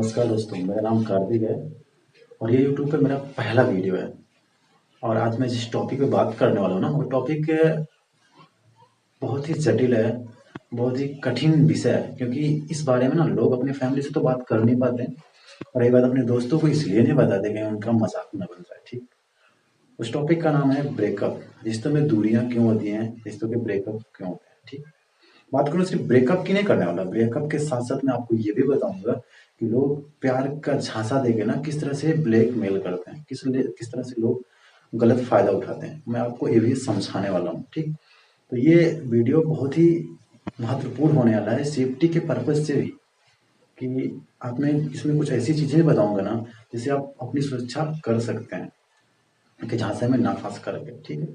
नमस्कार दोस्तों, मेरा नाम कार्तिक है और ये यूट्यूब पे मेरा पहला वीडियो है। और आज मैं जिस टॉपिक पे बात करने वाला हूँ ना, वो टॉपिक बहुत ही जटिल है, बहुत ही कठिन विषय है, क्योंकि इस बारे में ना लोग अपनी फैमिली से तो बात कर नहीं पाते और ये बात अपने दोस्तों को इसलिए नहीं बताते कि उनका मजाक न बन जाए। ठीक, उस टॉपिक का नाम है ब्रेकअप। रिश्तों में दूरियां क्यों होती हैं, रिश्तों के ब्रेकअप क्यों होते हैं। ठीक, बात करूँ सिर्फ ब्रेकअप की नहीं करने वाला, ब्रेकअप के साथ साथ मैं आपको ये भी बताऊंगा कि लोग प्यार का झांसा देके ना किस तरह से ब्लैकमेल करते हैं, किस तरह से लोग गलत फायदा उठाते हैं, मैं आपको ये भी समझाने वाला हूँ। ठीक, तो ये वीडियो बहुत ही महत्वपूर्ण होने वाला है सेफ्टी के पर्पज से भी, कि आप में इसमें कुछ ऐसी चीजें बताऊंगा ना जिससे आप अपनी सुरक्षा कर सकते हैं कि झांसे में ना फंस करके। ठीक है,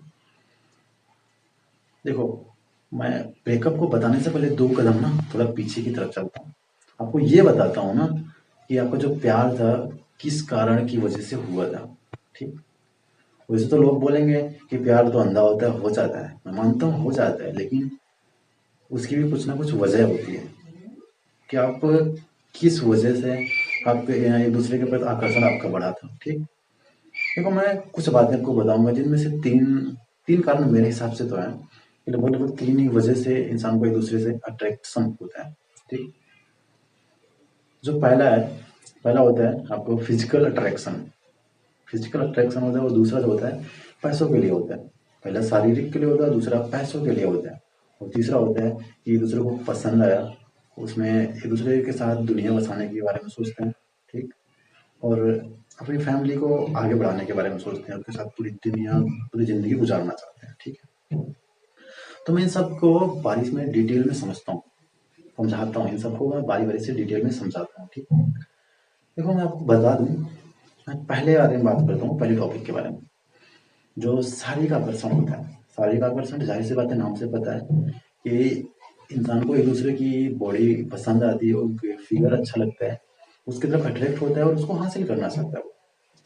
देखो, मैं ब्रेकअप को बताने से पहले 2 कदम ना थोड़ा पीछे की तरफ चलता हूँ। आपको ये बताता हूँ ना कि आपका जो प्यार था किस कारण की वजह से हुआ था। ठीक, वैसे तो लोग बोलेंगे कि प्यार तो अंधा होता है, हो जाता है, मैं मानता हूँ हो जाता है, लेकिन उसकी भी कुछ ना कुछ वजह होती है कि आप किस वजह से आपके यहाँ एक दूसरे के प्रति आकर्षण आपका बढ़ा था। ठीक, देखो, मैं कुछ बातें आपको बताऊंगा जिनमें से तीन तीन कारण मेरे हिसाब से तो है, लगभग लगभग 3 ही वजह से इंसान को एक दूसरे से अट्रैक्शन होता है। ठीक, जो पहला होता है आपको फिजिकल अट्रैक्शन। फिजिकल अट्रैक्शन होता है और दूसरा जो होता है पैसों के लिए होता है। पहला शारीरिक के लिए होता है, दूसरा पैसों के लिए होता है, और तीसरा होता है कि एक दूसरे को पसंद आया, उसमें एक दूसरे के साथ दुनिया बसाने के बारे में सोचते हैं। ठीक, और अपनी फैमिली को आगे बढ़ाने के बारे में सोचते हैं, उसके साथ पूरी जिंदगी गुजारना चाहते हैं। ठीक है, तो मैं इन सबको बारिश में डिटेल में समझाता हूँ, इन सबको मैं बारी बारी से डिटेल में समझाता हूँ। ठीक, देखो, मैं आपको बता दूं, मैं पहले बारे में बात करता हूँ, पहले टॉपिक के बारे में, जो शारीरिक आकर्षण होता है। शारीरिक आकर्षण जाहिर सी बात है, नाम से पता है कि इंसान को एक दूसरे की बॉडी पसंद आती है, उनके फिगर अच्छा लगता है, उसकी तरफ अट्रैक्ट होता है और उसको हासिल करना चाहता है वो,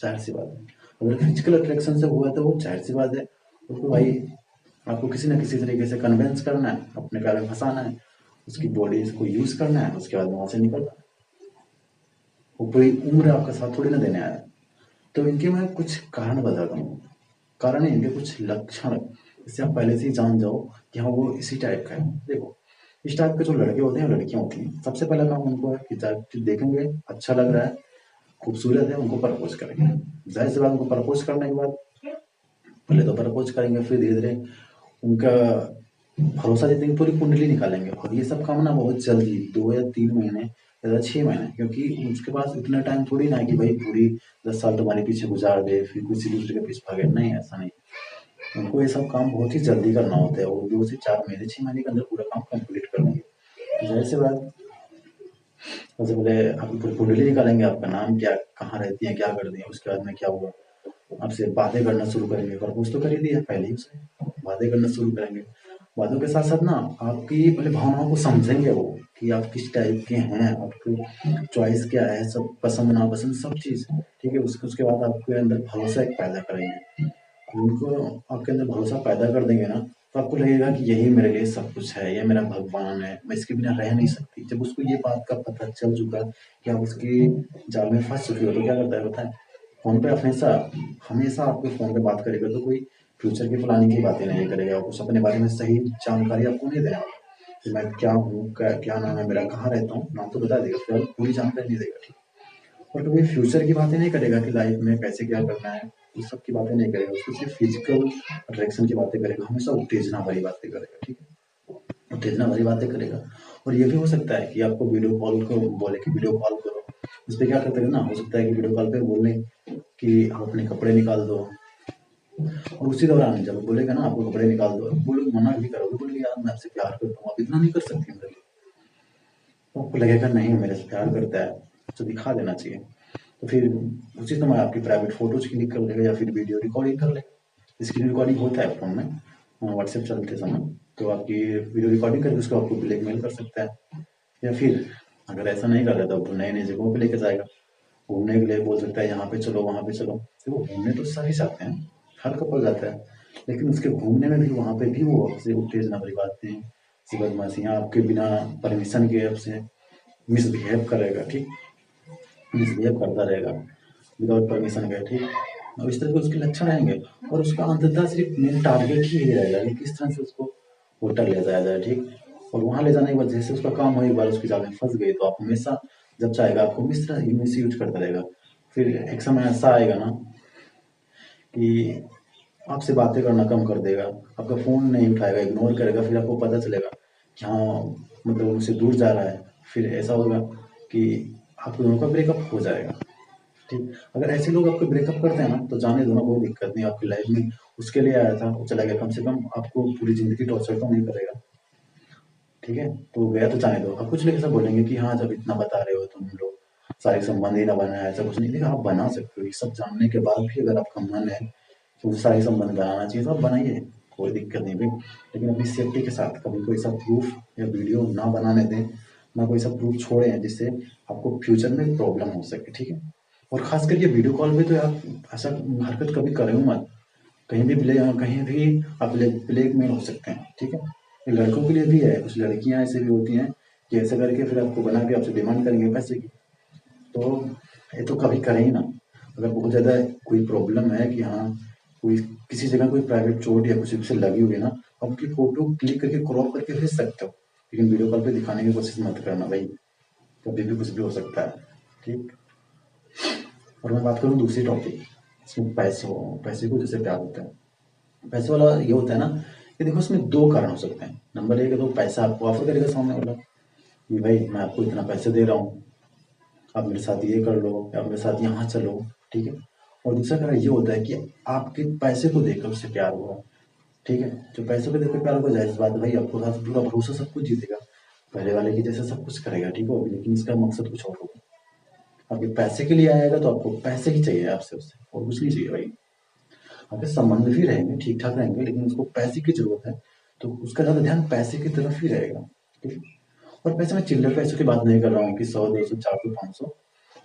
जाहिर सी बात है। अगर फिजिकल अट्रैक्शन से हुआ तो वो जाहिर सी बात है, उसको भाई आपको किसी न किसी तरीके से कन्विंस करना है, अपने प्यार में फंसाना है, उसकी बॉडी को यूज करना है, उसके बाद वहां से निकलना है। वो पूरी उम्र आपका साथ थोड़ी ना देने आया है। तो इनके मैं कुछ कारण बताता हूँ, कारण है इनके कुछ लक्षण, इससे आप पहले से ही जान जाओ कि हाँ वो इसी टाइप का है। देखो, इस टाइप के जो लड़के होते हैं, लड़कियां होती हैं, सबसे पहला काम उनको है कि जब देखेंगे अच्छा लग रहा है, खूबसूरत है, उनको प्रपोज करेंगे। जाहिर सी बात, उनको प्रपोज करने के बाद पहले तो प्रपोज करेंगे, फिर धीरे धीरे उनका भरोसा जीतेंगे, पूरी कुंडली निकालेंगे। और ये सब काम ना बहुत जल्दी, 2 या 3 महीने या 6 महीने, क्योंकि उसके पास इतना टाइम थोड़ी ना है कि भाई पूरी 10 साल तुम्हारे पीछे गुजार दे फिर किसी दूसरे के पीछे भागे। नहीं, ऐसा नहीं। उनको ये सब काम बहुत ही जल्दी करना होता है, वो 2 से 4 महीने 6 महीने के अंदर पूरा काम कंप्लीट कर लेंगे। जाहिर सी बात, सबसे पहले आप पूरी कुंडली निकालेंगे, आपका नाम क्या, कहाँ रहती है, क्या करती है, उसके बाद में क्या हुआ, आपसे बातें करना शुरू करेंगे। प्रपोज तो कर ही दिया पहले ही उसे, बातें करना शुरू करेंगे। बातों के साथ साथ ना आपकी पहले भावनाओं को समझेंगे वो, कि आप किस टाइप के हैं, आपकी चॉइस क्या है, सब पसंद नापसंद सब चीज़। ठीक है, उसके उसके बाद आपके अंदर भरोसा एक पैदा करेंगे। उनको आपके अंदर भरोसा पैदा कर देंगे ना, तो आपको लगेगा कि यही मेरे लिए सब कुछ है, ये मेरा भगवान है, मैं इसके बिना रह नहीं सकती। जब उसको ये बात का पता चल चुका कि आप उसके जाल में फंस चुके हो, तो क्या करता है पता है, फ़ोन पे हमेशा हमेशा आपके फ़ोन पे बात करेगा तो कोई फ्यूचर की प्लानिंग की बातें नहीं करेगा, कुछ अपने बारे में सही जानकारी आपको नहीं देने वाला कि मैं क्या हूँ, क्या नाम है मेरा, कहाँ रहता हूँ, नाम तो बता देगा, फिर पूरी जानकारी नहीं देगा। ठीक, और कभी फ्यूचर की बातें नहीं करेगा कि लाइफ में कैसे क्या करना है, इस सब की बातें नहीं करेगा, उसको सिर्फ फिजिकल अट्रैक्शन की बातें करेगा, हमेशा उत्तेजना वाली बातें करेगा। ठीक है, उत्तेजना वाली बातें करेगा। और ये भी हो सकता है कि आपको वीडियो कॉल को बोले कि वीडियो कॉल करो, उस पर क्या करते हैं ना, हो सकता है कि वीडियो कॉल पे बोले कि आप अपने कपड़े निकाल दो, और उसी दौरान जब बोलेगा ना आपको कपड़े निकाल दो, वो लोग मना भी करोगे, बोले यार मैं आपसे प्यार करता हूँ, आप इतना नहीं कर सकते मेरे लिए, तो आपको लगेगा नहीं मेरे से प्यार करता है, तो दिखा देना चाहिए। तो फिर उसी समय आपकी प्राइवेट फोटोज क्लिक कर लेगा या फिर वीडियो रिकॉर्डिंग कर लेगा। स्क्रीन रिकॉर्डिंग होता है फ़ोन में, व्हाट्सएप चलते समय, तो आपकी वीडियो रिकॉर्डिंग करके उसको आपको ब्लैकमेल कर सकता है। या फिर अगर ऐसा नहीं कर रहा तो नई नई जगहों पे लेके जाएगा, घूमने के लिए बोल सकता है, यहाँ पे चलो वहाँ पे चलो। देखो, घूमने तो सभी जाते हैं, हर कपल जाता है, लेकिन उसके घूमने में भी वहाँ पे भी वो आपसे उत्तेजना भरी बातें, ऐसी बदमाशियाँ, आपके बिना परमिशन के आपसे मिसबिहेव करेगा। ठीक, मिसबिहेव करता रहेगा विदाउट परमिशन के, ठीक। और इस तरह के उसके लक्षण रहेंगे और उसका अंततः सिर्फ मेन टारगेट ही यही रहेगा कि किस तरह से उसको होटल ले जाया जाए, ठीक। और वहाँ ले जाने के बाद जैसे उसका काम हो, एक बार उसकी जाल में फंस गई तो आप हमेशा जब चाहेगा आपको मिस यूज करता रहेगा। फिर एक समय ऐसा आएगा ना कि आपसे बातें करना कम कर देगा, आपका फ़ोन नहीं उठाएगा, इग्नोर करेगा। फिर आपको पता चलेगा कि हाँ, मतलब उनसे दूर जा रहा है। फिर ऐसा होगा कि आप दोनों का ब्रेकअप हो जाएगा, ठीक। अगर ऐसे लोग आपको ब्रेकअप करते हैं ना तो जाने दो ना, कोई दिक्कत नहीं। आपकी लाइफ में उसके लिए आया था, वो चला गया, कम से कम आपको पूरी ज़िंदगी टॉर्चर तो नहीं करेगा, ठीक है। तो गया तो जाने दो। अब कुछ लोग ऐसा बोलेंगे कि हाँ, जब इतना बता रहे हो तुम लोग, शारीरिक संबंध ही ना बनाया, ऐसा कुछ नहीं। देखिए, आप बना सकते हो, ये सब जानने के बाद भी अगर आपका मन है तो शारीरिक संबंध बनाना चाहिए तो आप बनाइए, कोई दिक्कत नहीं भाई। लेकिन अपनी सेफ्टी के साथ कभी कोई सा प्रूफ या वीडियो ना बनाने दें, ना कोई सा प्रूफ छोड़ें जिससे आपको फ्यूचर में प्रॉब्लम हो सके, ठीक है। और खास करके वीडियो कॉल पे तो आप ऐसा हरकत कभी करें मत। कहीं भी आप ब्लैकमेल हो सकते हैं, ठीक है। ये लड़कों के लिए भी है, कुछ लड़कियां ऐसे भी होती हैं कि ऐसे करके फिर आपको बना के आपसे डिमांड करेंगे पैसे की। तो ये तो कभी करें ही ना। अगर बहुत ज़्यादा कोई प्रॉब्लम है कि हाँ, कोई किसी जगह कोई प्राइवेट चोट या कुछ से लगी हुई है ना, आप उनकी फोटो क्लिक करके क्रॉप करके भेज सकते हो, लेकिन वीडियो कॉल पे दिखाने की कोशिश मत करना भाई, कभी भी कुछ भी हो सकता है, ठीक। और मैं बात करूँ दूसरी टॉपिक, इसमें पैसे को जैसे प्यार होता है। पैसे वाला ये होता है ना कि देखो, इसमें दो कारण हो सकते हैं। नंबर एक है, तो पैसा आपको ऑफर करेगा सामने वाला कि भाई मैं आपको इतना पैसे दे रहा हूँ, आप मेरे साथ ये कर लो या मेरे साथ यहाँ चलो, ठीक है। और दूसरा कारण ये होता है कि आपके पैसे को देखकर उससे प्यार हुआ, ठीक है। जो पैसे को देखकर प्यार हो जाए, इस बात है भाई, आपको साथ पूरा भरोसा, सब कुछ जीतेगा, पहले वाले की जैसे सब कुछ करेगा, ठीक है। लेकिन इसका मकसद कुछ और होगा, आपके पैसे के लिए आएगा तो आपको पैसे ही चाहिए आपसे, उससे और कुछ नहीं चाहिए भाई। आपके संबंध भी रहेंगे, ठीक ठाक रहेंगे, लेकिन उसको पैसे की जरूरत है तो उसका ज़्यादा ध्यान पैसे की तरफ ही रहेगा, ठीक है। और पैसे में चिल्लर पैसों की बात नहीं कर रहा हूँ कि 100, 200, 400, 500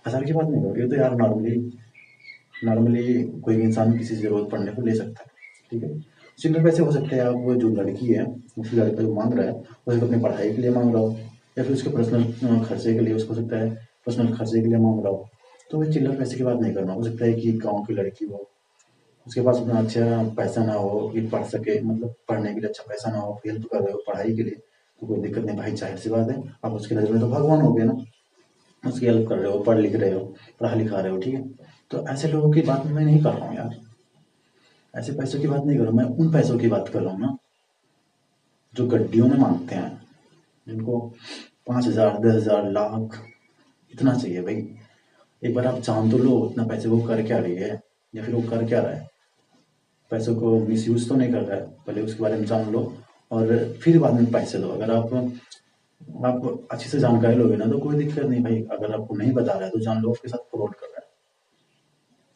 हज़ार की बात नहीं कर रहा हूँ। ये तो यार नॉर्मली नॉर्मली कोई इंसान किसी से ज़रूरत पड़ने पर ले सकता है, ठीक है। चिल्लर पैसे हो सकते हैं, आप वो जो लड़की है, उस लड़का जो मांग रहा है वो एक अपनी पढ़ाई के लिए मांग रहा हो, या फिर उसके पर्सनल खर्चे के लिए, उसको हो सकता है पर्सनल खर्चे के लिए मांग रहा हो। तो वो चिल्लर पैसे की बात नहीं करना। हो सकता है कि गाँव की लड़की हो, उसके पास उतना अच्छा पैसा ना हो कि पढ़ सके, मतलब पढ़ने के लिए अच्छा पैसा ना हो, हेल्प कर रहे हो पढ़ाई के लिए, तो कोई दिक्कत नहीं भाई, जाहिर सी बात है, आप उसकी नज़र में तो भगवान हो गए ना। उसकी हेल्प कर रहे हो, पढ़ लिख रहे हो, पढ़ा लिखा रहे हो, ठीक है। तो ऐसे लोगों की बात मैं नहीं कर रहा हूँ यार, ऐसे पैसों की बात नहीं कर रहा हूँ मैं, उन पैसों की बात कर रहा हूँ ना जो गड्डियों में मांगते हैं, जिनको 5,000, 10,000, लाख इतना चाहिए भाई। एक बार आप जान तो लो इतना पैसे वो कर क्या रही है, या फिर वो कर क्या रहा है, पैसों को मिसयूज तो नहीं कर रहा है, पहले उसके बारे में जान लो और फिर बाद में पैसे दो। अगर आप अच्छे से जानकारी लोगे ना तो कोई दिक्कत नहीं भाई। अगर आपको नहीं बता रहा है तो जान लो आपके साथ फ्रॉड कर रहा है,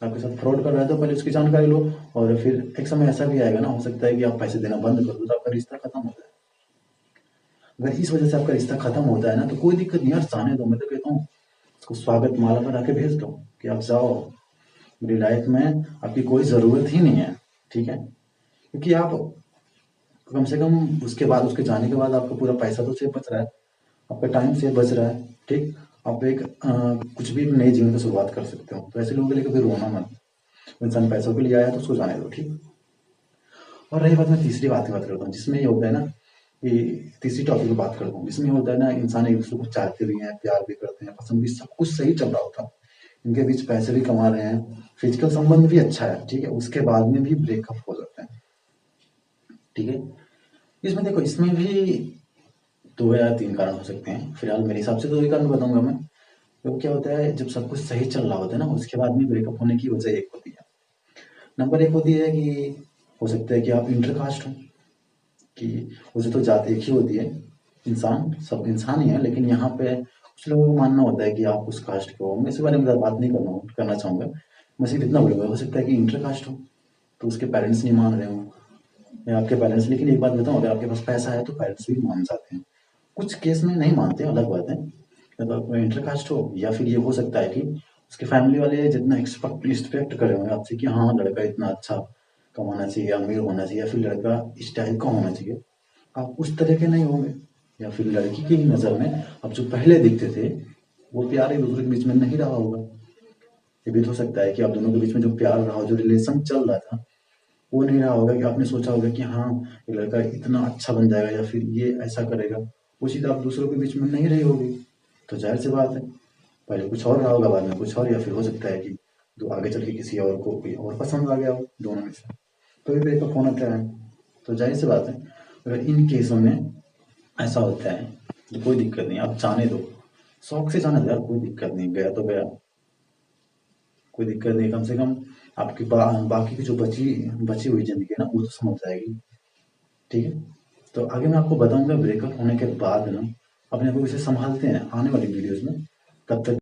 आपके साथ फ्रॉड कर रहा है, तो पहले उसकी जानकारी लो। और फिर एक समय ऐसा भी आएगा ना, हो सकता है कि आप पैसे देना बंद कर दो तो आपका रिश्ता खत्म हो जाए। अगर इस वजह से आपका रिश्ता खत्म होता है ना तो कोई दिक्कत नहीं यार, जाने दो। मैं तो कहता हूँ उसको स्वागत माला पर आके भेज दो कि आप जाओ, मेरी लाइफ में आपकी कोई ज़रूरत ही नहीं है, ठीक है। क्योंकि आप कम से कम उसके बाद, उसके जाने के बाद आपका पूरा पैसा तो सेव बच रहा है, आपका टाइम सेव बच रहा है, ठीक। आप एक कुछ भी नए जीवन की शुरुआत कर सकते हो। तो ऐसे लोगों के लिए कभी रोना मत। वो इंसान पैसों के लिए आया तो उसको जाने दो, ठीक। और रही बात, मैं तीसरी बात की बात करता हूँ जिसमें ये होता है ना कि तीसरी टॉपिक की बात करता हूँ जिसमें ये होता है ना, इंसान एक दूसरे को चाहते भी हैं, प्यार भी करते हैं, पसंद भी, सब कुछ सही चल रहा होता है, इनके बीच पैसे भी कमा रहे हैं, फिजिकल संबंध भी अच्छा है, ठीक है। उसके बाद में भी ब्रेकअप हो जाते हैं, ठीक है। इसमें देखो, इसमें भी 2 या 3 कारण हो सकते हैं। फिलहाल मेरे हिसाब से तो 2 ही कारण बताऊंगा मैं। तो क्या होता है, जब सब कुछ सही चल रहा होता है ना, उसके बाद में ब्रेकअप होने की वजह एक होती है। नंबर एक होती है कि हो सकता है कि आप इंटर कास्ट हो, कि उसे तो जाति एक ही होती है, इंसान सब इंसान ही है, लेकिन यहाँ पे कुछ लोगों को मानना होता है कि आप उस कास्ट के हो। मैं इस बारे में ज़्यादा बात नहीं करना चाहूँगा। मैं सिर्फ इतना बोलूँगा, हो सकता है कि इंटर कास्ट हो तो उसके पेरेंट्स नहीं मान रहे हो, या आपके पेरेंट्स, लेकिन एक बात बताऊँ, अगर आपके पास पैसा है तो पेरेंट्स भी मान जाते हैं। कुछ केस में नहीं मानते, अलग बात है। मतलब इंटर कास्ट हो, या फिर ये हो सकता है कि उसके फैमिली वाले जितना एक्सपेक्ट करे होंगे आपसे कि हाँ, लड़का इतना अच्छा कमाना चाहिए, अमीर होना चाहिए, या फिर लड़का इस टाइप का होना चाहिए, आप उस तरह के नहीं होंगे। या फिर लड़की की नज़र में आप जो पहले दिखते थे वो प्यार एक दूसरे के बीच में नहीं रहा होगा, ये भी तो हो सकता है कि आप दोनों के बीच में जो प्यार रहा हो, जो रिलेशन चल रहा था, वो नहीं रहा होगा कि आपने सोचा होगा कि हाँ, ये लड़का इतना अच्छा बन जाएगा या फिर ये ऐसा करेगा। वो चीज़ आप दूसरों के बीच में नहीं रही होगी, तो ज़ाहिर-सी बात है, पहले कुछ और रहा होगा, बाद में कुछ और, या फिर हो सकता है कि जो आगे चल के किसी और को कोई और पसंद आ गया हो दोनों में से, तो ये ब्रेकअप होना तय है। तो ज़ाहिर-सी बात है, अगर इन केसों में ऐसा होता है, तो कोई दिक्कत नहीं, आप जाने दो, शौक से जाने दो यार, कोई दिक्कत नहीं, गया तो गया, कोई दिक्कत नहीं, कम से कम आपकी बाकी की जो बची बची हुई ज़िंदगी है ना, वो तो समझ जाएगी, ठीक है? तो आगे मैं आपको बताऊँगा ब्रेकअप होने के बाद ना, अपने आप को कैसे सँभालते हैं, आने वाली वीडियोज़ में। तब तक